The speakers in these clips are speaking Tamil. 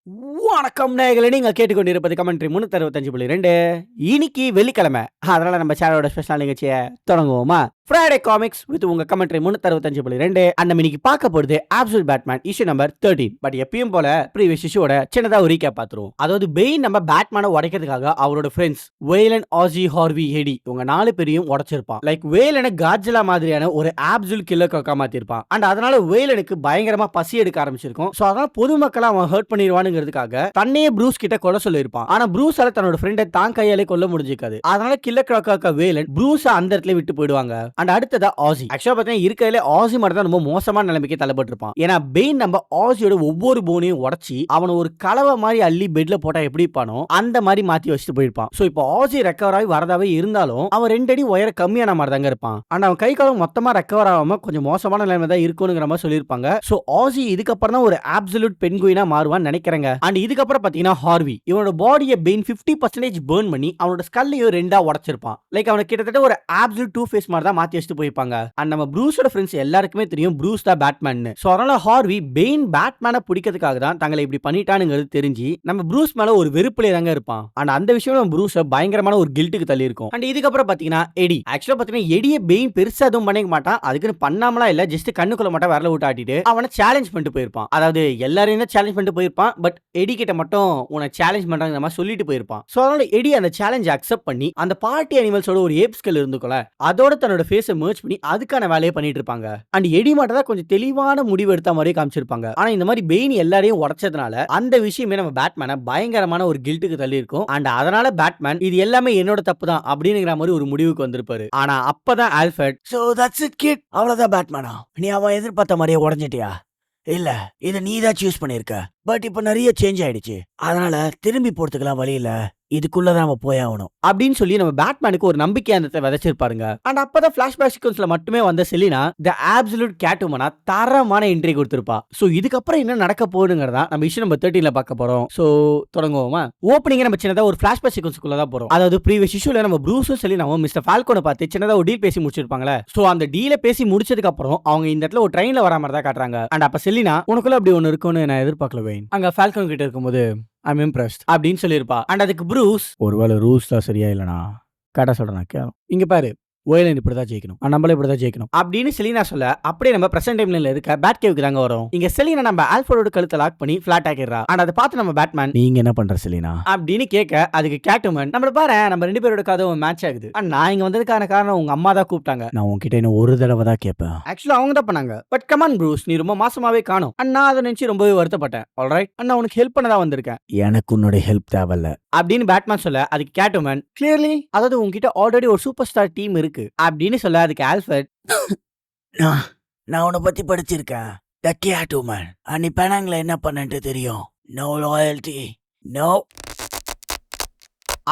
வணக்கம் நேயர்களே, நீங்க கேட்டுக்கொண்டிருப்பது கமெண்ட்ரி 365.2. இன்னைக்கு வெள்ளிக்கிழமை. அதனால நம்ம சேனலோட ஸ்பெஷல் நிகழ்ச்சியை தொடங்குவோமா? ஃப்ரைடே காமிக்ஸ் வித் உங்க கமெண்ட்ரி 365.2. அண்ட் நம்ம இன்னைக்கு பார்க்க போறது absolute Batman issue number 13. But எப்பயும் போல ப்ரீவியஸ் இஷ்யூவோட சின்னதா ஒரு ரீகேப் பார்த்துருவோம். அதாவது பெயின் நம்ம பேட்மேனை உடைக்கிறதுக்காக அவரோட ஃப்ரெண்ட்ஸ் வேலன், ஆசி, ஹார்வி, ஹெடி இவங்க 4 பேரையும் உடைச்சிருப்பான். லைக் வேலனை காட்ஜிலா மாதிரியான ஒரு அப்சல்யூட் கில்லர் கொக்கா மாத்திருப்பான். அண்ட் அதனால வேலனுக்கு பயங்கரமா பசி எடுக்க ஆரம்பிச்சிருக்கும். சோ அதனால பொதுமக்களை அவன் ஹர்ட் பண்ணிடுவானுங்கிறதுக்காக தன்னையே ப்ரூஸ் கிட்ட கொல்ல சொல்லியிருப்பான். ஆனா ப்ரூஸால தன்னோட ஃப்ரெண்டை தான் கையாலே கொல்ல முடிஞ்சிருக்காது. அதனால கில்லர் கொக்கா வேலன் ப்ரூஸ அந்த இடத்துல விட்டு போயிடுவாங்க. அண்ட் அடுத்ததா ஆசி. ஆக்சுவலா பார்த்தீங்கன்னா இருக்கிறதுல ஆசி மட்டும் தான் ரொம்ப மோசமான நிலைமைக்கு தள்ளப்பட்டிருப்பான். ஏன்னா பெயின் நம்ம ஆசியோட ஒவ்வொரு போனையும் உடைச்சி அவனை ஒரு கலவை மாதிரி அள்ளி பெட்ல போட்டா எப்படி இருப்பானோ அந்த மாதிரி மாத்தி வச்சுட்டு போயிருப்பான். சோ இப்போ ஆசி ரெக்கவர் ஆகி வரதாவே இருந்தாலும் அவன் 2 அடி உயர கம்மியான மாதிரி தாங்க இருப்பான். ஆனா அவன் கை காலம் மொத்தமா ரெக்கவர் ஆகாம கொஞ்சம் மோசமான நிலைமை தான் இருக்குங்கிற மாதிரி சொல்லியிருப்பாங்க. சோ ஆசி இதுக்கப்புறம் தான் ஒரு அப்சல்யூட் பென்குயினா மாறுவான்னு நினைக்கிறேங்க. அண்ட் இதுக்கப்புறம் பாத்தீங்கன்னா ஹார்வி இவனோட பாடியை பெயின் 50% பர்ன் பண்ணி அவனோட ஸ்கல்லையும் 2 உடைச்சிருப்பான். லைக் அவனை கிட்டத்தட்ட ஒரு அப்சல்யூட் 2 ஃபேஸ் மாதிரி தான் மாத்தி வச்சுட்டு போயிருப்பாங்க. அண்ட் நம்ம ப்ரூஸோட ஃப்ரெண்ட்ஸ் எல்லாருக்குமே தெரியும் ப்ரூஸ் தான் பேட்மேன். சோ அதனால ஹார்வி பெயின் பேட்மேனை பிடிக்கிறதுக்காக தான் தங்களை இப்படி பண்ணிட்டானுங்கிறது தெரிஞ்சு நம்ம ப்ரூஸ் மேல ஒரு வெறுப்புல தாங்க இருப்பான். அண்ட் அந்த விஷயம் நம்ம ப்ரூஸ பயங்கரமான ஒரு கில்ட்டுக்கு தள்ளி இருக்கும். அண்ட் இதுக்கப்புறம் பாத்தீங்கன்னா எடி. ஆக்சுவலா பாத்தீங்கன்னா எடியை பெயின் பெருசா எதுவும் பண்ணிக்க மாட்டான். அதுக்குன்னு பண்ணாமலா இல்ல, ஜஸ்ட் கண்ணுக்குள்ள மட்டும் வரல விட்டு ஆட்டிட்டு அவனை சேலஞ்ச் பண்ணிட்டு போயிருப்பான். அதாவது எல்லாரையும் தான் சேலஞ்ச் பண்ணிட்டு போயிருப்பான். பட் எடி கிட்ட மட்டும் உன்னை சேலஞ்ச் பண்றாங்க மாதிரி சொல்லிட்டு போயிருப்பான். சோ அதனால எடி அந்த சேலஞ்ச் அக்செப்ட் பண்ணி அந்த பார்ட்டி அனிமல்ஸோட ஒரு ஏப் ஸ்கல் இருந்துக்கல அதோட தன்னோட ஃபேஸை மர்ஜ் பண்ணி அதுக்கான வேலையை பண்ணிட்டு இருப்பாங்க. அண்ட் எடி மட்டும் தான் கொஞ்சம் தெளிவான முடிவு எடுத்த மாதிரி காமிச்சிருப்பாங்க. ஆனா இந்த மாதிரி பெயின் எல்லாரையும் உடைச்சதுனால அந்த விஷயமே நம்ம பேட்மேனை பயங்கரமான ஒரு கில்ட்டுக்கு தள்ளி இருக்கும். அண்ட் அதனால பேட்மேன் இது எல்லாமே என்னோட தப்பு தான் அப்படிங்கிற மாதிரி ஒரு முடிவுக்கு வந்திருப்பாரு. ஆனா அப்பதான் Alfred so that's it kid, அவ்வளவுதான் பேட்மேனா, நீ அவன் எதிர்பார்த்த மாதிரியே உடஞ்சிட்டியா? இல்ல, இதை நீ தான் சூஸ் பண்ணிருக்க. பட் இப்ப நிறைய சேஞ்ச் ஆயிடுச்சு. அதனால திரும்பி போறதுக்கெல்லாம் வழி இல்ல, இதுக்குள்ளதான் நம்ம போய் ஆகணும் அப்படின்னு சொல்லி நம்ம பேட்மேனுக்கு ஒரு நம்பிக்கை அந்த விதைச்சிருப்பாருங்க. அண்ட் அப்பதான் பிளாஷ்பேக் சீக்வன்ஸ்ல மட்டுமே வந்த செலினா தி அப்சல்யூட் கேட்வுமனா தரமான என்ட்ரி கொடுத்திருப்பா. சோ இதுக்கப்புறம் என்ன நடக்க போகுதுங்கிறதா நம்ம இஷ்யூ நம்பர் 13ல பார்க்க போறோம். சோ தொடங்குவோமா? ஓப்பனிங் நம்ம சின்னதா ஒரு பிளாஷ்பேக் சீக்வன்ஸ்க்குள்ள தான் போறோம். அதாவது ப்ரீவியஸ் இஷ்யூல நம்ம ப்ரூஸும் செலினாவும் மிஸ்டர் ஃபால்கோனை பார்த்து சின்னதா ஒரு டீல் பேசி முடிச்சிருப்பாங்களே. சோ அந்த டீலை பேசி முடிச்சதுக்கு அப்புறம் அவங்க இந்த இடத்துல ஒரு ட்ரெயின்ல வர மாதிரி தான் காட்டுறாங்க. அண்ட் அப்ப செலினா உனக்குள்ள அப்படி ஒன்னு இருக்கும்னு நான் எதிர்பார்க்கல வெயின், அங்க ஃபால்கோன் கிட்ட இருக்கும்போது I'm impressed அப்படின்னு சொல்லியிருப்பா. அண்ட் அதுக்கு ப்ரூஸ் ஒருவேளை ரூல்ஸ் தான் சரியா இல்லனா கேட்டா சொல்றேன், இங்க பாரு வேலன் இப்படிதான் ஜெயிக்கணும், நம்மளே இப்படிதான் ஜெயிக்கணும் அப்படின்னு செலினா சொல்ல அப்படியே நம்ம பிரசன்ட் டைம்ல இருக்க பேட் கேவுக்கு தாங்க வரும். இங்க செலினா நம்ம ஆல்ஃபர்டோட கழுத்தை லாக் பண்ணி ஃபிளாட் ஆக்கிடுறா. அண்ட் அதை பார்த்து நம்ம பேட்மேன் நீங்க என்ன பண்ற செலினா அப்படின்னு கேட்க அதுக்கு கேட்வுமன் நம்மள பாரு நம்ம 2 பேரோட கதவும் மேட்ச் ஆகுது. அண்ட் நான் இங்க வந்ததுக்கான காரணம் உங்க அம்மா தான் கூப்பிட்டாங்க. நான் உங்ககிட்ட இன்னும் ஒரு தடவை தான் கேட்பேன். ஆக்சுவலா அவங்க தான் பண்ணாங்க. பட் கமான் ப்ரூஸ், நீ ரொம்ப மாசமாவே காணோம். அண்ட் நான் அதை நினைச்சு ரொம்பவே வருத்தப்பட்டேன். ஆல்ரைட், அண்ட் நான் உனக்கு ஹெல்ப் பண்ணதா வந்திருக்கேன். எனக்கு உன்னோட ஹெல்ப் தேவையில்ல அப்படின்னு பேட்மேன் சொல்ல அதுக்கு கேட்வுமன் கிளியர்லி, அதாவது உங்ககிட்ட ஆல்ரெடி ஒரு சூப்பர் ஸ்டார் டீம் இருக்கு அப்படின்னு சொல்ல அதுக்கு ஆல்ஃபர்ட் நான் உன்னை பத்தி படிச்சிருக்கேன், தி கேட்வுமன். நீ பெனாங்ல என்ன பண்ணன்ட்டு தெரியும், நோ லாயல்டி நோ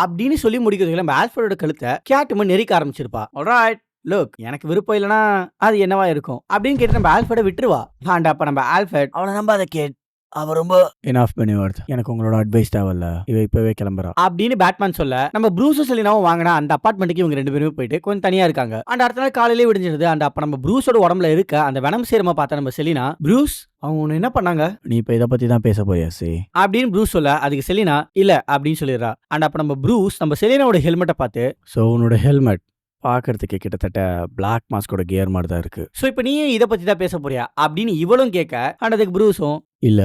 அப்படின்னு சொல்லி முடிக்கிறதுக்கு நம்ம ஆல்ஃபர்டோட கழுத்தை கேட்வுமன் நெரிக்க ஆரம்பிச்சிருப்பா. ஆல்ரைட் லுக், எனக்கு விருப்பம் இல்லைன்னா அது என்னவா இருக்கும் அப்படின்னு கேட்டு நம்ம ஆல்ஃபர்டை விட்டுருவா. அண்ட் அப்ப நம்ம ஆல்ஃபர்ட் அவளை நம்பாத கேட், அவ ரொம்ப எனாஃப் பெனிவர்த், எனக்கு உங்களோட அட்வைஸ் தேவையில்ல, இவ இப்பவே கிளம்புறா அப்படின்னு பேட்மேன் சொல்ல நம்ம ப்ரூஸும் செலினாவும் வாங்கினா அந்த அபார்ட்மெண்ட்டுக்கு இவங்க 2 பேருமே போயிட்டு கொஞ்சம் தனியா இருக்காங்க. அண்ட் அடுத்த நாள் காலையிலே விடிஞ்சிருது. அண்ட் அப்ப நம்ம ப்ரூஸோட உடம்புல இருக்க அந்த வெனம் சேரமா பார்த்தா நம்ம செலினா ப்ரூஸ் அவங்க உன்னை என்ன பண்ணாங்க, நீ இப்ப இதை பத்தி தான் பேச போறியா சி அப்படின்னு ப்ரூஸ் சொல்ல அதுக்கு செலினா இல்ல அப்படின்னு சொல்லிடுறா. அண்ட் அப்ப நம்ம ப்ரூஸ் நம்ம செலினாவோட ஹெல்மெட்டை பார்த்து சோ உன்னோட ஹெல்மெட் பாக்குறதுக்கு கிட்டத்தட்ட பிளாக் மாஸ்கோட கியர் மாதிரி தான் இருக்கு, சோ இப்ப நீயும் இதை பத்தி தான் பேச போறியா அப்படின்னு இவளும் கேட்க அண்ட் அதுக்கு ப்ரூஸும் இல்ல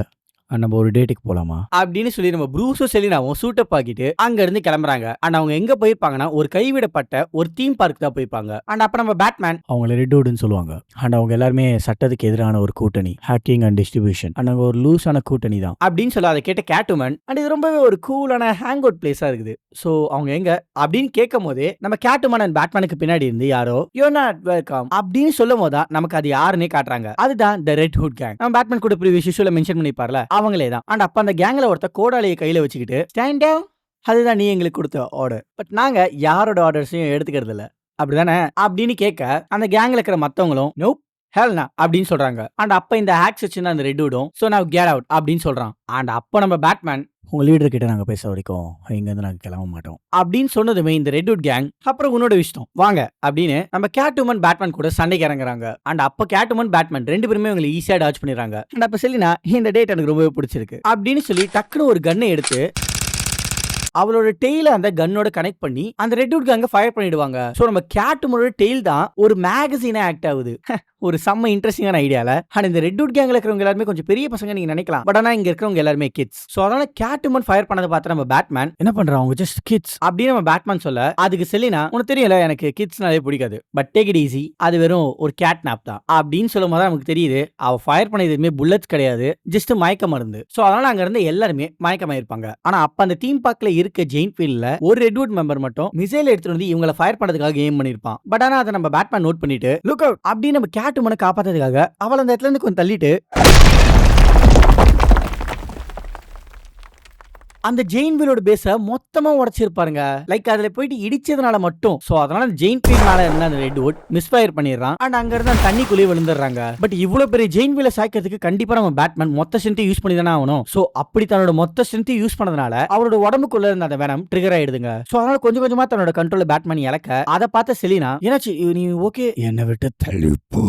நம்ம ஒரு டேட்டுக்கு போலாமா அப்படின்னு சொல்லி நம்ம ப்ரூஸும் செலினாவும் சூட்டப் ஆக்கிட்டு அங்க இருந்து கிளம்புறாங்க. அண்ட் அவங்க எங்க போயிருப்பாங்கன்னா ஒரு கைவிடப்பட்ட ஒரு தீம் பார்க் தான் போயிருப்பாங்க. அண்ட் அப்ப நம்ம பேட்மேன் அவங்களை ரெட்வுட்னு சொல்லுவாங்க. அண்ட் அவங்க எல்லாருமே சட்டத்துக்கு எதிரான ஒரு கூட்டணி, ஹேக்கிங் அண்ட் டிஸ்ட்ரிபியூஷன், அண்ட் ஒரு லூஸான கூட்டணி தான் அப்படின்னு சொல்ல அதை கேட்ட கேட்வுமன் அண்ட் இது ரொம்பவே ஒரு கூலான ஹேங் அவுட் பிளேஸா இருக்குது. சோ அவங்க எங்க அப்படின்னு கேட்கும் போதே நம்ம கேட்வுமன் அண்ட் பேட்மேனுக்கு பின்னாடி இருந்து யாரோ யூ நாட் வெல்கம் அப்படின்னு சொல்லும் போதுதான் நமக்கு அது யாருன்னே காட்டுறாங்க. அதுதான் தி ரெட் ஹுட் கேங். நம்ம பேட்மேன் கூட ப்ரீவியஸ் இஷ்யூல மென்ஷன் பண்ணிப்பார்ல அவங்களே தான். அண்ட் அப்ப அந்த கேங்ல ஒருத்த கோடாலியை கையில வச்சுக்கிட்டு ஸ்டாண்ட் டவுன், அதுதான் நீ எங்களுக்கு கொடுத்த ஆர்டர், பட் நாங்க யாரோட ஆர்டர்ஸையும் எடுத்துக்கிறது இல்ல அப்படிதானே அப்படின்னு கேட்க அந்த கேங்ல இருக்கிற மத்தவங்களும் நோப் ஹெல்னா அப்படின்னு சொல்றாங்க. அண்ட் அப்ப இந்த ஹேக் செக்ஷன் அந்த ரெட்வுடும் சோ நவ கெட் அவுட் அப்படின்னு சொல்றான். அண்ட் அப்ப நம்ம பேட்மேன் உங்க லீடர் கிட்ட நாங்க பேச வரைக்கும் இங்க இருந்து நாங்க கிளம்ப மாட்டோம் அப்படின்னு சொன்னதுமே இந்த ரெட்வுட் கேங் அப்புறம் உன்னோட விஷயம் வாங்க அப்படின்னு நம்ம கேட்வுமன் பேட்மேன் கூட சண்டைக்கு இறங்குறாங்க. அண்ட் அப்ப கேட்வுமன் பேட்மேன் ரெண்டு பேருமே அவங்களை ஈஸியா டாச் பண்ணிடுறாங்க. அண்ட் அப்ப செலினா இந்த டேட் எனக்கு ரொம்பவே பிடிச்சிருக்கு அப்படின்னு சொல்லி டக்குனு ஒரு கன்னை எடுத்து அவளோட டெய்ல அந்த கன்னோட கனெக்ட் பண்ணி அந்த ரெட்வுட் கேங்க ஃபயர் பண்ணிடுவாங்க. சோ நம்ம கேட்வுமனோட டெய்ல் தான் ஒரு மேகசினா ஆக்ட் ஆகுது. ஒரு செம்ம இன்ட்ரெஸ்டிங்கான ஐடியால. ஆனா இந்த ரெட்வுட் கேங்ல இருக்கிறவங்க எல்லாருமே கொஞ்சம் பெரிய பசங்க நீங்க நினைக்கலாம். பட் ஆனா இங்க இருக்கிறவங்க எல்லாருமே கிட்ஸ். சோ அதனால கேட்வுமன் ஃபயர் பண்ணதை பார்த்து நம்ம பேட்மேன் என்ன பண்றாங்க, அவங்க ஜஸ்ட் கிட்ஸ் அப்படின்னு நம்ம பேட்மேன் சொல்ல, அதுக்கு செலினா உனக்கு தெரியல எனக்கு கிட்ஸ்னாலே பிடிக்காது, பட் டேக் இட் ஈஸி, அது வெறும் ஒரு கேட் நாப் தான் அப்படின்னு சொல்லும் போது நமக்கு தெரியுது அவ ஃபயர் பண்ணது எதுவுமே புல்லட்ஸ் கிடையாது, ஜஸ்ட் மயக்க மருந்து. சோ அதனால அங்க இருந்து எல்லாருமே மயக்கமாயிருப்பாங்க. ஆனா அப்ப அந்த தீம் பார்க்ல இருக்க ஜெயின் ஃபீல்ட்ல ஒரு ரெட்வுட் மெம்பர் மட்டும் மிசைல் எடுத்துட்டு வந்து இவங்களை ஃபயர் பண்ணதுக்காக ஏம் பண்ணிருப்பான். பட் ஆனா அதை நம்ம பேட்மேன் நோட் பண்ணிட்டு லுக் அவுட் அப்படின்னு நம்ம கேட்வுமனை காப்பாத்துறதுக்காக அவளை அந்த இடத்துல இருந்து கொஞ்சம் தள்ளிட்டு அந்த ஜெயின் வீலோட பேஸ மொத்தமா உடைச்சிருப்பாருங்க. லைக் அதுல போயிட்டு இடிச்சதுனால மட்டும். சோ அதனால ஜெயின் வீல் மேல இருந்த அந்த ரெட்வுட் மிஸ்ஃபயர் பண்ணிடுறான். அண்ட் அங்க இருந்து அந்த தண்ணிக்குள்ளே விழுந்துடுறாங்க. பட் இவ்வளவு பெரிய ஜெயின் வீல சாய்க்கிறதுக்கு கண்டிப்பா நம்ம பேட்மேன் மொத்த ஸ்ட்ரென்த் யூஸ் பண்ணி தானே ஆகணும். சோ அப்படி தன்னோட மொத்த ஸ்ட்ரென்த் யூஸ் பண்ணதுனால அவரோட உடம்புக்குள்ள இருந்த அந்த வெனம் ட்ரிகர் ஆயிடுதுங்க. சோ அதனால கொஞ்சம் கொஞ்சமா தன்னோட கண்ட்ரோல் பேட்மேன் இழக்க அதை பார்த்த செலினா என்னாச்சு நீ ஓகே என்ன விட்டு தள்ளிப்போ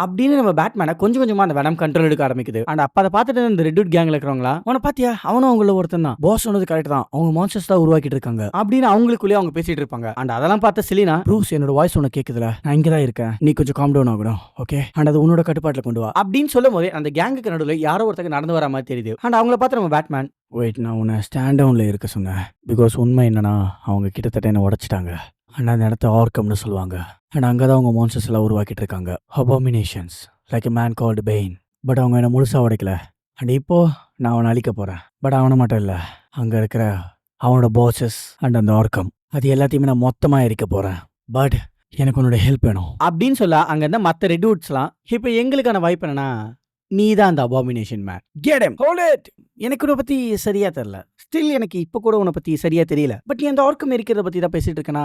அப்படின்னு நம்ம பேட்மேனை கொஞ்சம் கொஞ்சமா அந்த வெனம் கண்ட்ரோல் எடுக்க ஆரம்பிக்குது. அண்ட் அப்ப அதை பார்த்துட்டு இந்த ரெட்வுட் கேங்ல இருக்கிறவங்களா அவனை பாத்தியா அவனும் அவங்கள ஒருத்தன் தான், பாஸ் சொன்னது கரெக்ட் தான், அவங்க மான்ஸ்டர்ஸ் தான் உருவாக்கிட்டு இருக்காங்க அப்படின்னு அவங்களுக்குள்ளே அவங்க பேசிட்டு இருப்பாங்க. அண்ட் அதெல்லாம் பார்த்த செலினா ப்ரூஸ் என்னோட வாய்ஸ் உனக்கு கேக்குதுல, நான் இங்கதான் இருக்கேன், நீ கொஞ்சம் காம் டவுன் ஆகணும் ஓகே, அண்ட் அது உன்னோட கட்டுப்பாட்டுல கொண்டு வா அப்படின்னு சொல்லும் போது அந்த கேங்குக்கு நடுவில் யாரோ ஒருத்தங்க நடந்து வர மாதிரி தெரியுது. அண்ட் அவங்கள பார்த்து நம்ம பேட்மேன் வெயிட் நான் உன்னை ஸ்டாண்ட் டவுன்ல இருக்க சொன்னேன், பிகாஸ் உண்மை என்னன்னா அவங்க கிட்டத்தட்ட என்ன உடைச்சிட்டாங்க. அண்ட் அந்த இடத்த ஆர்கம்னு சொல்லுவாங்க. அண்ட் அங்கதான் அவங்க மான்ஸ்டர்ஸ் எல்லாம் உருவாக்கிட்டு இருக்காங்க, abominations like a man called Pain. But அவங்க என்ன முழுசா உடைக்கல. அண்ட் இப்போ நான் அவனை அழிக்க போறேன். பட் அவனை மட்டும் இல்ல, அங்க இருக்கிற அவனோட பாசஸ் அண்ட் அந்த ஆர்கம் அது எல்லாத்தையுமே நான் மொத்தமா எரிக்க போறேன். பட் எனக்கு உன்னோட ஹெல்ப் வேணும் அப்படின்னு சொல்ல அங்க இருந்த மற்ற ரெட்வுட்ஸ்லாம் இப்போ எங்களுக்கான வாய்ப்பு என்னன்னா நீ தான் அந்த abomination man, get him hold it. எனக்கு உன்னை பத்தி சரியா தெரியல, ஸ்டில் எனக்கு இப்போ கூட உன்னை பத்தி சரியா தெரியல, பட் நீ அந்த ஆர்க்கம் இருக்கிறத பத்தி தான் பேசிட்டு இருக்கனா,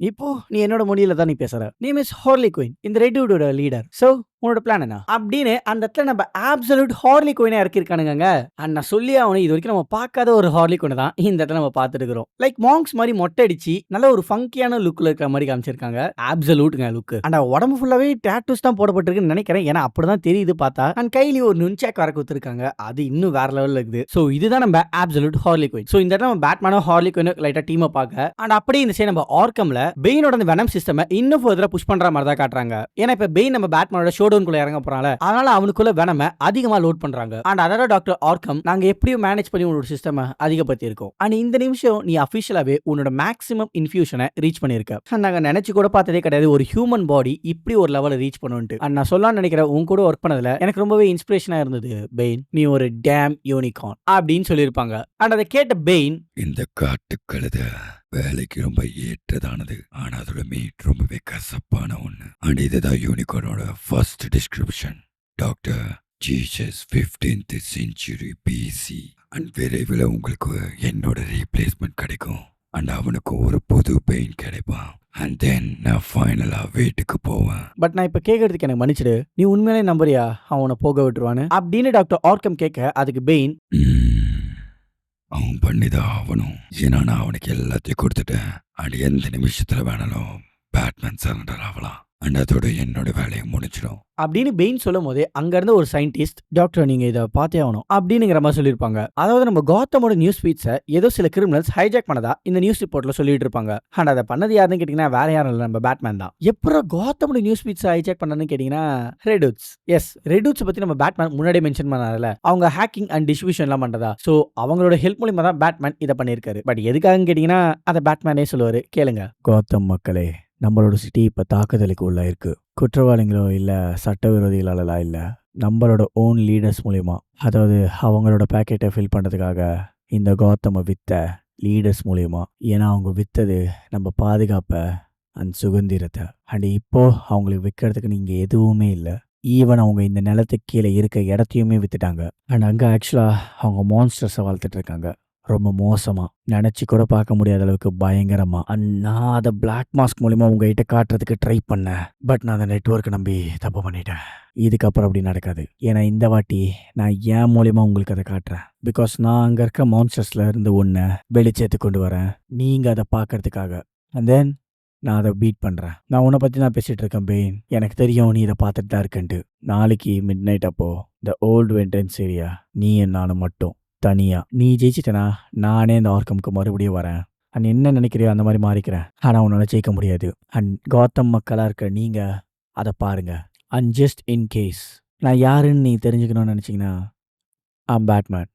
இப்போ நீ என்னோட மொழியில தான் நீ பேசுற. நேம் இஸ் ஹார்லி குயின், இந்த ரெட்வுடோட லீடர். சோ உன்னோட பிளான் என்ன அப்படின்னு அந்த இடத்துல நம்ம அப்சல்யூட் ஹார்லி குயினை இறக்கிருக்கானுங்க. அண்ட் நான் சொல்லி அவனு இது வரைக்கும் நம்ம பார்க்காத ஒரு ஹார்லி குயினை தான் இந்த இடத்துல நம்ம பார்த்துட்டு இருக்கிறோம். லைக் மாங்ஸ் மாதிரி மொட்டை அடிச்சு நல்ல ஒரு ஃபங்கியான லுக்ல இருக்கிற மாதிரி காமிச்சிருக்காங்க. அப்சல்யூட்ங்க லுக். அண்ட் உடம்பு ஃபுல்லாவே டாட்டூஸ் தான் போடப்பட்டிருக்குன்னு நினைக்கிறேன், ஏன்னா அப்படிதான் தெரியுது பார்த்தா. அண்ட் கையில ஒரு நுண்சாக் வர கொடுத்துருக்காங்க, அது இன்னும் வேற லெவல்ல இருக்குது. சோ இதுதான் நம்ம அப்சல்யூட் ஹார்லி குயின். சோ இந்த இடத்துல நம்ம பேட்மேனோ ஹார்லி குயினோ லைட்டா டீமை பார்க்க. அண்ட் அப்படியே இந்த சைடு நம்ம ஆர்கம்ல பெயினோட அந்த வெனம் சிஸ்டம் இன்னும் ஃபர்தரா புஷ் பண்ற மாதிரி தான் காட்டுறாங்க. ஏன்னா இப்ப பெயின் நம்ம பேட்மேனோட ஷோடவுன்குள்ள இறங்க போறாங்க, அதனால அவனுக்குள்ள வெனம அதிகமா லோட் பண்றாங்க. அண்ட் அதோட டாக்டர் ஆர்கம் நாங்க எப்படியும் மேனேஜ் பண்ணி உன்னோட சிஸ்டம் அதிகப்படுத்தி இருக்கோம். அண்ட் இந்த நிமிஷம் நீ அபிஷியலாவே உன்னோட மேக்ஸிமம் இன்ஃபியூஷனை ரீச் பண்ணிருக்க. நாங்க நினைச்சு கூட பார்த்ததே கிடையாது ஒரு ஹியூமன் பாடி இப்படி ஒரு லெவல ரீச் பண்ணுன்ட்டு. அண்ட் நான் சொல்லலாம்னு நினைக்கிறேன் உன் கூட ஒர்க் பண்ணதுல எனக்கு ரொம்பவே இன்ஸ்பிரேஷனா இருந்தது பெயின், நீ ஒரு டேம் யூனிகார்ன் அப்படின்னு சொல்லியிருப்பாங்க. அண்ட் அதை கேட்ட பெயின் இந்த காட்டு கழுத வேலைக்கு ரொம்ப ஏற்றதானது, ஆனா அதோட மீட் ரொம்பவே கசப்பான ஒண்ணு. அண்ட் இதுதான் யூனிகார்னோட first description, doctor Jesus 15th century BC. And விரைவில் உங்களுக்கு என்னோட ரீப்ளேஸ்மெண்ட் கிடைக்கும். அண்ட் அவனுக்கு ஒரு புது பெயின் கிடைப்பான். அண்ட் தென் நான் ஃபைனலா வீட்டுக்கு போவேன். பட் நான் இப்ப கேட்கறதுக்கு எனக்கு மன்னிச்சிடு, நீ உண்மையிலே நம்புறியா அவனை போக விட்டுருவான்னு அப்படின்னு டாக்டர் ஆர்கம் கேட்க அதுக்கு பெயின் அவன் பண்ணிதான் ஆகணும், ஏன்னா நான் அவனுக்கு எல்லாத்தையும் கொடுத்துட்டேன். அண்ட் எந்த நிமிஷத்துல வேணாலும் பேட்மேன் சரண்டர் ஆகலாம். அண்ட் அதோட என்னோட வேலையை முடிச்சிடும் அப்படின்னு பெயின் சொல்லும் போதே அங்க இருந்த ஒரு சயின்டிஸ்ட் டாக்டர் நீங்க இதை பார்த்தே ஆகணும் அப்படிங்கிற மாதிரி சொல்லியிருப்பாங்க. அதாவது நம்ம காத்தமோட நியூஸ் ஃபீட்ஸை ஏதோ சில கிரிமினல்ஸ் ஹைஜாக் பண்ணதா இந்த நியூஸ் ரிப்போர்ட்ல சொல்லிட்டு இருப்பாங்க. அண்ட் அதை பண்ணது யாருன்னு கேட்டீங்கன்னா வேற யாரும் இல்லை, நம்ம பேட்மேன் தான். எப்பறம் காத்தமோட நியூஸ் ஃபீட்ஸை ஹைஜாக் பண்ணனு கேட்டீங்கன்னா ரெட்வுட்ஸ். எஸ், ரெட்வுட்ஸ் பத்தி நம்ம பேட்மேன் முன்னாடி மென்ஷன் பண்ணால அவங்க ஹேக்கிங் அண்ட் டிஸ்ட்ரிபியூஷன் எல்லாம் பண்றதா. சோ அவங்களோட ஹெல்ப் மூலியமா தான் பேட்மேன் இதை பண்ணிருக்காரு. பட் எதுக்காக கேட்டீங்கன்னா அதை பேட்மேனே சொல்லுவாரு, கேளுங்க. காத்தம் மக்களே, நம்மளோட சிட்டி இப்போ தாக்குதலுக்கு உள்ள இருக்கு. குற்றவாளிகளோ இல்லை சட்டவிரோதிகளாலலாம் இல்லை, நம்மளோட ஓன் லீடர்ஸ் மூலியமா, அதாவது அவங்களோட பேக்கெட்டை ஃபில் பண்ணுறதுக்காக இந்த காத்தமை வித்த லீடர்ஸ் மூலியமா. ஏன்னா அவங்க வித்தது நம்ம பாதுகாப்பை அண்ட் சுதந்திரத்தை. அண்ட் இப்போ அவங்களுக்கு விற்கிறதுக்கு நீங்கள் எதுவுமே இல்லை. ஈவன் அவங்க இந்த நிலத்துக்கு கீழே இருக்க இடத்தையுமே வித்துட்டாங்க. அண்ட் அங்கே ஆக்சுவலாக அவங்க மான்ஸ்டர்ஸை வளர்த்துட்டு இருக்காங்க. ரொம்ப மோசமா, நினைச்சு கூட பார்க்க முடியாத அளவுக்கு பயங்கரமா. நான் அதை பிளாக் மாஸ்க் மூலியமா உங்ககிட்ட காட்டுறதுக்கு ட்ரை பண்ணேன். பட் நான் அந்த நெட்வொர்க்கை நம்பி தப்பு பண்ணிட்டேன். இதுக்கப்புறம் அப்படி நடக்காது. ஏன்னா இந்த வாட்டி நான் என் மூலியமா உங்களுக்கு அதை காட்டுறேன். பிகாஸ் நான் அங்க இருக்க மான்ஸ்டர்ஸ்ல இருந்து ஒன்றை வெளிச்சத்துக்கு கொண்டு வரேன். நீங்க அதை பார்க்கறதுக்காக. அண்ட் தென் நான் அதை பீட் பண்றேன். நான் உன்னை பத்தி தான் பேசிட்டு இருக்கேன் பெயின். எனக்கு தெரியும் நீ இதை பார்த்துட்டு தான் இருக்கேன்ட்டு. நாளைக்கு மிட் நைட் அப்போ இந்த ஓல்டு வென்ட்ரன்ஸ் ஏரியா நீ நானும் மட்டும் தனியா. நீ ஜெயிச்சிட்டனா நானே இந்த ஆர்கம்க்கு மறுபடியும் வரேன். அண்ட் என்ன நினைக்கிறியோ அந்த மாதிரி மாறிக்கிறேன். ஆனா உன்னால ஜெயிக்க முடியாது. அண்ட் காத்தம் மக்களா இருக்க நீங்க அதை பாருங்க. அண்ட் ஜஸ்ட் இன் கேஸ் நான் யாருன்னு நீ தெரிஞ்சுக்கணும்னு நினைச்சீங்கன்னா ஐம் பேட்மேன்.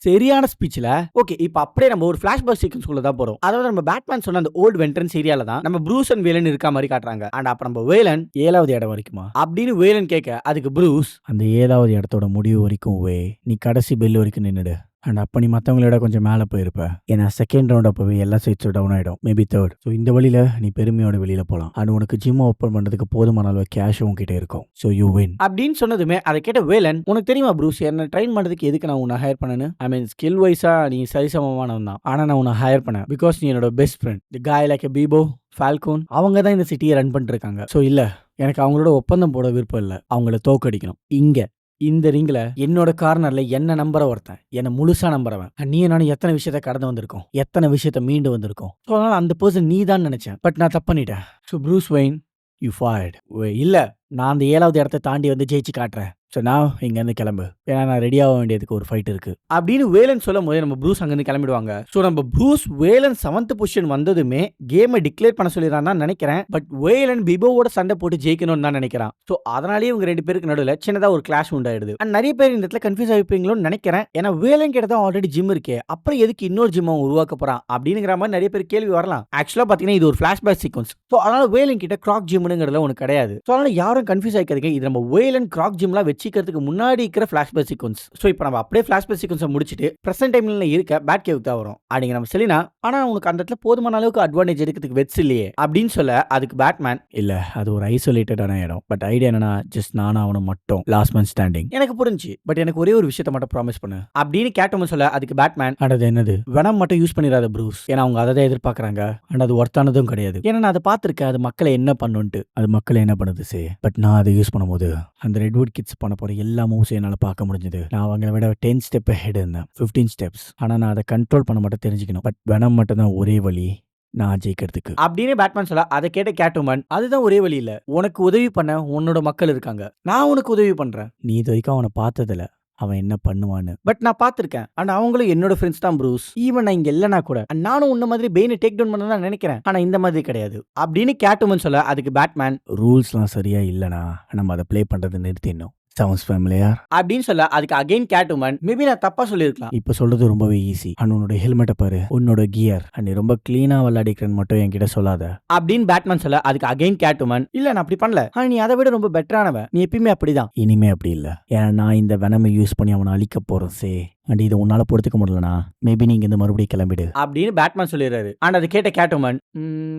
சரியான ஸ்பீச்ல. ஓகே, இப்போ அப்படியே நம்ம ஒரு ஃபிளாஷ்பேக் சீக்வன்ஸ்குள்ள தான் போறோம். அதாவது நம்ம பேட்மேன் சொன்ன அந்த ஓல்டு வென்ட்ரன்ஸ் ஏரியால தான் நம்ம ப்ரூஸ் அண்ட் வேலன் இருக்க மாதிரி காட்டுறாங்க. அண்ட் அப்ப நம்ம வேலன் 7வது இடம் வரைக்குமா அப்படின்னு வேலன் கேட்க, அதுக்கு ப்ரூஸ் அந்த 7வது இடத்தோட முடிவு வரைக்கும் நீ கடைசி பெல் வரைக்கும் நின்னுடு. அண்ட் அப்போ நீ மற்றவங்களோட கொஞ்சம் மேலே போயிருப்ப. ஏன்னா செகண்ட் ரவுண்ட் அப்போவே எல்லா சைட்ஸும் டவுன் ஆகிடும். Maybe third. ஸோ இந்த வழியில் நீ பெருமையோட வெளியில் போகலாம். அண்ட் உனக்கு ஜிம் ஓப்பன் பண்ணுறதுக்கு போதுமான அளவு கேஷ் உங்ககிட்ட இருக்கும். ஸோ யூ வின் அப்படின்னு சொன்னதுமே அதை கேட்ட வேலன், உனக்கு தெரியுமா ப்ரூஸ் என்ன ட்ரெயின் பண்ணுறதுக்கு எதுக்கு நான் உன்னை ஹையர் பண்ணேன்னு? ஐ மீன் ஸ்கில் வைஸாக நீ சரிசமமானவன் தான். ஆனால் நான் உன்னை ஹையர் பண்ணேன் பிகாஸ் நீ என்னோட பெஸ்ட் ஃப்ரெண்ட். தி காய் லைக் எ பீபோ ஃபால்கோன். அவங்க தான் இந்த சிட்டியை ரன் பண்ணிட்டு இருக்காங்க. ஸோ இல்லை, எனக்கு அவங்களோட ஒப்பந்தம் போட விருப்பம் இல்லை. அவங்கள தோக்கடிக்கணும். இங்கே இந்த ரிங்ல என்னோட கார்னர்ல என்ன நம்புற ஒருத்தன், என்ன முழுசா நம்புறவன். நீ நானும் எத்தனை விஷயத்த கடந்து வந்திருக்கோம், எத்தனை விஷயத்த மீண்டு வந்திருக்கோம். ஸோ அதனால அந்த பர்சன் நீ தான் நினைச்சேன். பட் நான் தப்பு பண்ணிட்டேன். So Bruce vein you fired. இல்ல, நான் அந்த 7வது இடத்த தாண்டி வந்து ஜெயிச்சு காட்டுறேன். ஸோ நான் இங்கேருந்து கிளம்பு, ஏன்னா நான் ரெடி ஆக வேண்டியதுக்கு ஒரு ஃபைட் இருக்கு அப்படின்னு வேலன் சொல்லும் போது நம்ம ப்ரூஸ் அங்கேருந்து கிளம்பிடுவாங்க. ஸோ நம்ம ப்ரூஸ் வேலன் 7th பொசிஷன் வந்ததுமே கேமை டிக்ளேர் பண்ண சொல்லிடுறான் தான் நினைக்கிறேன். பட் வேலன் பிபோவோட சண்டை போட்டு ஜெயிக்கணும்னு தான் நினைக்கிறான். ஸோ அதனாலேயே இவங்க 2 பேருக்கு நடுவில் சின்னதாக ஒரு கிளாஷ் உண்டாயிடுது. அண்ட் நிறைய பேர் இந்த இடத்துல கன்ஃபியூஸ் ஆகிப்பீங்களோன்னு நினைக்கிறேன். ஏன்னா வேலன் கிட்ட தான் ஆல்ரெடி ஜிம் இருக்கே, அப்புறம் எதுக்கு இன்னொரு ஜிம் அவன் உருவாக்க போறான் அப்படிங்கிற மாதிரி நிறைய பேர் கேள்வி வரலாம். ஆக்சுவலாக பார்த்தீங்கன்னா இது ஒரு ஃபிளாஷ்பேக் சீக்வன்ஸ். ஸோ அதனால வேலன் கிட்ட கிராக் ஜிம்னுங்கிறதுல ஒன்று கிடையாது. ஸோ அதனால யாரும் கன்ஃபியூஸ் ஆகிக்காதீங்க. இது நம்ம வேலன் கிராக் ஜிம்லாம் வச்சுக்கிறதுக்கு முன்னாடி இருக்கிற ஃபிளாஷ்பேக் சீக்வன்ஸ். சோ இப்போ நம்ம அப்படியே ஃபிளாஷ்பேக் சீக்வன்ஸை முடிச்சிட்டு பிரசன்ட் டைம்ல இருக்க பேட் கேவுக்கு தான் வரும். அப்படிங்க நம்ம செலினா, ஆனா உனக்கு அந்த இடத்துல போதுமான அளவுக்கு அட்வான்டேஜ் எடுக்கிறதுக்கு வெட்ஸ் இல்லையே அப்படின்னு சொல்ல, அதுக்கு பேட்மேன், இல்ல அது ஒரு ஐசோலேட்டடான இடம். பட் ஐடியா என்னன்னா ஜஸ்ட் நானும் அவனும் மட்டும் லாஸ்ட் மேன் ஸ்டாண்டிங். எனக்கு புரிஞ்சு, பட் எனக்கு ஒரே ஒரு விஷயத்தை மட்டும் ப்ராமிஸ் பண்ணு அப்படின்னு கேட்டோம் சொல்ல, அதுக்கு பேட்மேன், அது என்னது, வெனம் மட்டும் யூஸ் பண்ணிடாத ப்ரூஸ், ஏன்னா அவங்க அதை தான் எதிர்பார்க்கறாங்க. அண்ட் அது ஒர்த்தானதும் கிடையாது. ஏன்னா நான் அதை பார்த்திருக்கேன், அது மக்களை என்ன பண்ணுன்ட்டு. அது மக்களை என்ன பண்ணுது சே. பட் நான் அதை யூஸ் பண்ணும்போது அந்த ரெட்வுட் கிட்ஸ் பண்ண போற எல்லா மூவ்ஸையும் என்னால் பார்க்க முடிஞ்சது. நான் அவங்கள விட 10 ஸ்டெப் ஹெட் இருந்தேன், 15 ஸ்டெப்ஸ். ஆனால் நான் அதை கண்ட்ரோல் பண்ண மட்டும் தெரிஞ்சுக்கணும். பட் வெனம் மட்டும் தான் ஒரே வழி நான் ஜெயிக்கிறதுக்கு அப்படின்னு பேட்மேன் சொல்ல, அதை கேட்ட கேட்வுமன், அதுதான் ஒரே வழி இல்ல, உனக்கு உதவி பண்ண உன்னோட மக்கள் இருக்காங்க, நான் உனக்கு உதவி பண்றேன். நீ இது வரைக்கும் அவனை பார்த்ததில்ல, அவன் என்ன பண்ணுவான்னு. பட் நான் பார்த்திருக்கேன். அண்ட் அவங்களும் என்னோட ஃப்ரெண்ட்ஸ் தான் ப்ரூஸ். ஈவன் நான் இங்க இல்லனா கூட நானும் உன்ன மாதிரி பெயினை டேக் டவுன் பண்ண தான் நினைக்கிறேன், ஆனா இந்த மாதிரி கிடையாது அப்படின்னு கேட்வுமன் சொல்ல, அதுக்கு பேட்மேன், ரூல்ஸ்லாம் சரியா இல்லனா நம்ம அதை ப்ளே பண்றதை நிறுத்திடணும். சவுண்ட்ஸ் ஃபேமிலியர் அப்படின்னு சொல்ல, அதுக்கு அகைன் கேட்வுமன், மேபி நான் தப்பா சொல்லியிருக்கலாம், இப்போ சொல்றது ரொம்பவே ஈஸி. அண்ட் உன்னோட ஹெல்மெட்டை பாரு, உன்னோட கியர், அண்ட் நீ ரொம்ப கிளீனா விளையாடிக்கிறன்னு மட்டும் என்கிட்ட சொல்லாத அப்படின்னு பேட்மேன் சொல்ல, அதுக்கு அகைன் கேட்வுமன், இல்ல நான் அப்படி பண்ணல, ஆனா நீ அதை விட ரொம்ப பெட்டரானவன், நீ எப்பயுமே அப்படிதான். இனிமே அப்படி இல்ல, ஏன்னா நான் இந்த வெனமை யூஸ் பண்ணி அவனை அழிக்க போறேன் சே. அண்ட் இதை உன்னால பொறுத்துக்க முடியலனா மேபி நீங்க இந்த மறுபடியும் கிளம்பிடு அப்படின்னு பேட்மேன் சொல்லிடுறாரு. அண்ட் அதை கேட்ட கேட்வுமன்,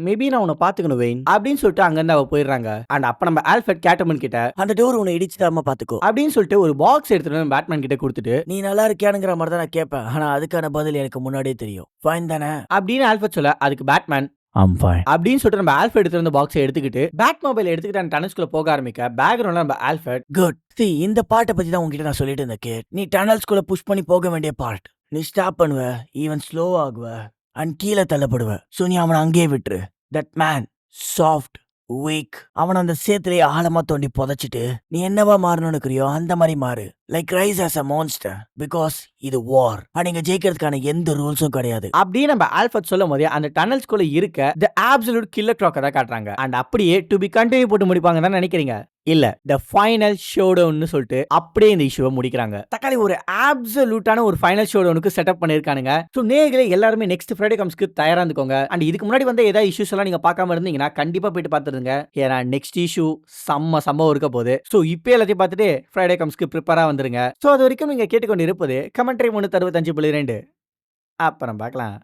மேபி நான் உன்னை பாத்துக்கணும் வெயின் அப்படின்னு சொல்லிட்டு அங்கிருந்து அவ போயிடுறாங்க. அண்ட் அப்ப நம்ம ஆல்ஃபர்ட் கேட்வுமன் கிட்ட, அந்த டோர் உன்னை இடிச்சுடாம பாத்துக்கோ அப்படின்னு சொல்லிட்டு ஒரு பாக்ஸ் எடுத்துட்டு வந்து பேட்மேன் கிட்ட கொடுத்துட்டு, நீ நல்லா இருக்கியானுங்கிற மாதிரி தான் நான் கேட்பேன், ஆனா அதுக்கான பதில் எனக்கு முன்னாடியே தெரியும், ஃபைன் தானே அப்படின்னு ஆல்ஃபர்ட் சொல்ல, அதுக்கு பேட்மேன், அப்படின்னு சொல்லிட்டு நம்ம ஆல்ஃபர்ட் எடுத்து வந்து பாக்ஸை எடுத்துக்கிட்டு பேட் மொபைல் எடுத்துக்கிட்டு அந்த டனல்ஸ்குள்ள போக ஆரம்பிக்க, பேக்ரவுண்ட்ல நம்ம ஆல்ஃபர்ட், குட் சி இந்த பாட்டை பத்தி தான் உங்ககிட்ட நான் சொல்லிட்டு இருந்தேன் கேட், நீ டனல்ஸ்குள்ள புஷ் பண்ணி போக வேண்டிய பார்ட், நீ ஸ்டாப் பண்ணுவ, ஈவன் ஸ்லோ ஆகுவ, அண்ட் கீழே தள்ளப்படுவ. ஸோ நீ அவனை அங்கேயே விட்டுரு. தட் மேன் சாஃப்ட் வீக், அவன் அந்த சேத்திலே ஆழமா தோண்டி புதைச்சிட்டு நீ என்னவா மாறணும்னு இருக்கிறியோ அந்த மாதிரி மாறு. Like rice as a monster because இது வார், நீங்க ஜெயிக்கிறதுக்கான எந்த ரூல்ஸும் கிடையாது அப்படின்னு நம்ம ஆல்ஃபர்ட் சொல்லும் போதே அந்த டனல்ஸ்குள்ள இருக்க தி அப்சல்யூட் கில்லர் கிளாக் தான் காட்டுறாங்க. அண்ட் அப்படியே டு பி கண்டினியூ போட்டு முடிப்பாங்க தான் நினைக்கிறீங்க, இல்ல தி ஃபைனல் ஷோடவுன்னு சொல்லிட்டு அப்படியே இந்த இஷ்யூவை முடிக்கிறாங்க. தக்காளி ஒரு அப்சல்யூட்டான ஒரு ஃபைனல் ஷோடவுனுக்கு செட்டப் பண்ணிருக்கானுங்க. ஸோ நேர்களே எல்லாருமே நெக்ஸ்ட் ஃப்ரைடே கம்ஸ்க்கு தயாரா இருந்துக்கோங்க. அண்ட் இதுக்கு முன்னாடி வந்து ஏதாவது இஷ்யூஸ் எல்லாம் நீங்க பார்க்காம இருந்தீங்கன்னா கண்டிப்பா போயிட்டு பார்த்துருங்க, ஏன்னா நெக்ஸ்ட் இஷ்யூ சம்பவம் இருக்க போகுது. ஸோ இப்போ எல்லாத்தையும் பார்த்துட்டு ஃப்ரைடே கம்ஸ்க்கு ப்ரிப்பேரா வந்துருங்க. ஸோ அது வரைக்கும் நீங்க கேட்டுக்கொண்டு இருப்பது கமெண்ட்ரி 365.2. அப்புறம் பார்க்கலாம்.